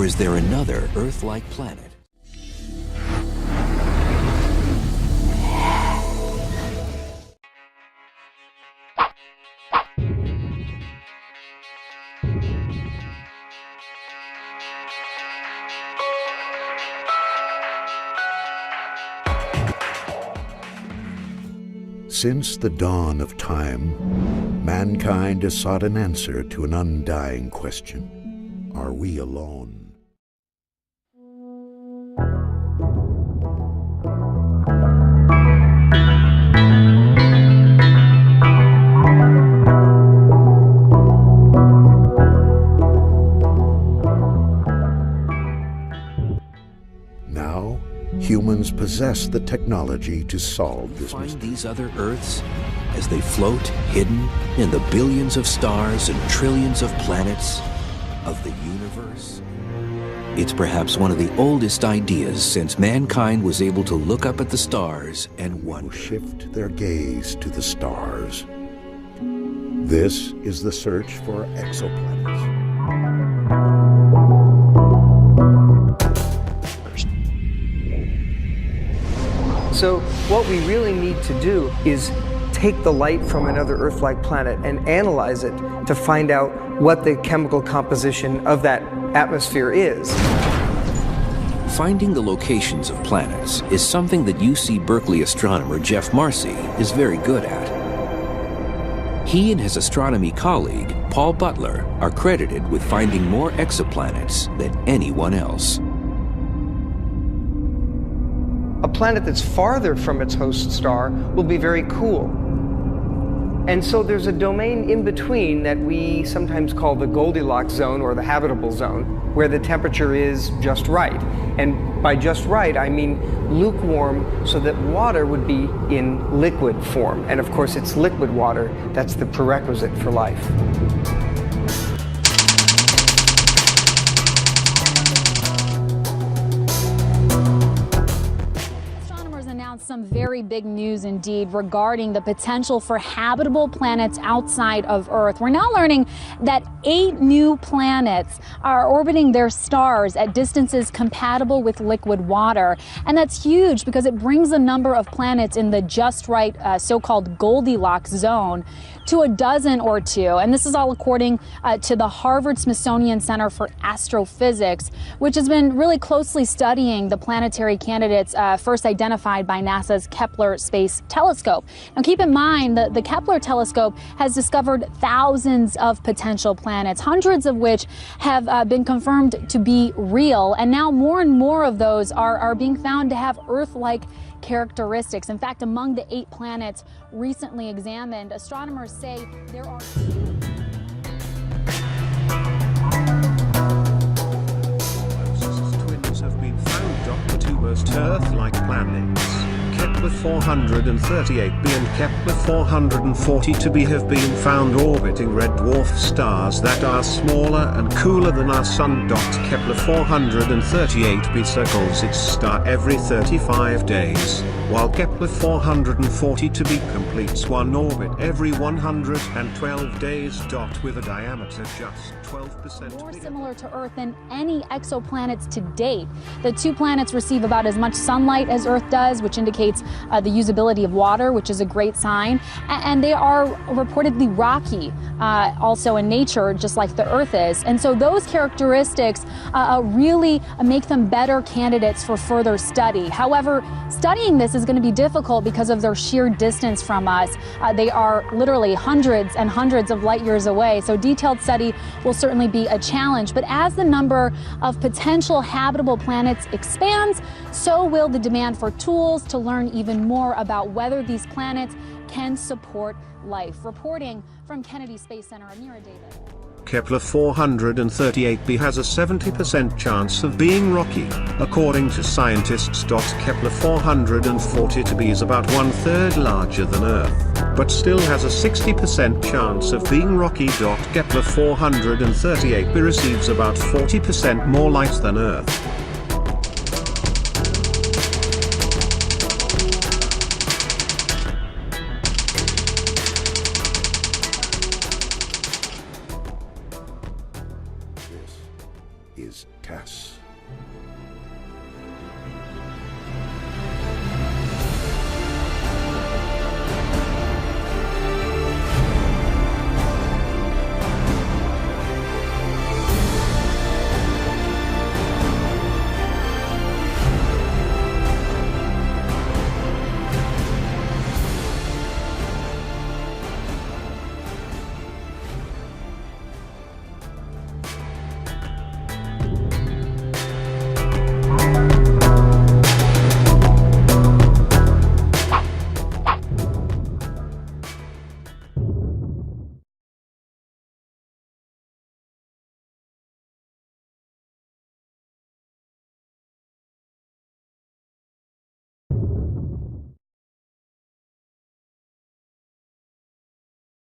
Or is there another Earth-like planet? Since the dawn of time, mankind has sought an answer to an undying question. Are we alone? Now, humans possess the technology to solve this mystery. Find these other Earths as they float hidden in the billions of stars and trillions of planets of the universe. It's perhaps one of the oldest ideas since mankind was able to look up at the stars and wonder. Shift their gaze to the stars. This is the search for exoplanets. So what we really need to do is take the light from another Earth-like planet and analyze it to find out what the chemical composition of that atmosphere is. Finding the locations of planets is something that UC Berkeley astronomer Jeff Marcy is very good at. He and his astronomy colleague, Paul Butler, are credited with finding more exoplanets than anyone else. A planet that's farther from its host star will be very cool. And so there's a domain in between that we sometimes call the Goldilocks zone or the habitable zone, where the temperature is just right. And by just right, I mean lukewarm, so that water would be in liquid form. And of course, it's liquid water that's the prerequisite for life. Some very big news indeed regarding the potential for habitable planets outside of Earth. We're now learning that 8 new planets are orbiting their stars at distances compatible with liquid water. And that's huge because it brings the number of planets in the just right so-called Goldilocks zone to a dozen or two. And this is all according to the Harvard-Smithsonian Center for Astrophysics, which has been really closely studying the planetary candidates first identified by NASA's Kepler Space Telescope. Now keep in mind that the Kepler telescope has discovered thousands of potential planets, hundreds of which have been confirmed to be real. And now more and more of those are being found to have Earth-like characteristics. In fact, among the 8 planets recently examined, astronomers say there are twins have been found docked to most Earth-like planets. Kepler 438b and Kepler 440b have been found orbiting red dwarf stars that are smaller and cooler than our Sun. Kepler 438b circles its star every 35 days, while Kepler 440b completes one orbit every 112 days. With a diameter just 12% more similar to Earth than any exoplanets to date. The 2 planets receive about as much sunlight as Earth does, which indicates the usability of water, which is a great sign. And they are reportedly rocky, also in nature, just like the Earth is. And so those characteristics really make them better candidates for further study. However, studying this is going to be difficult because of their sheer distance from us. They are literally hundreds and hundreds of light years away, so detailed study will certainly be a challenge. But as the number of potential habitable planets expands, so will the demand for tools to learn even more about whether these planets can support life. Reporting from Kennedy Space Center, Amira David. Kepler 438b has a 70% chance of being rocky, according to scientists. Kepler 440b is about 1/3 larger than Earth, but still has a 60% chance of being rocky. Kepler 438b receives about 40% more light than Earth,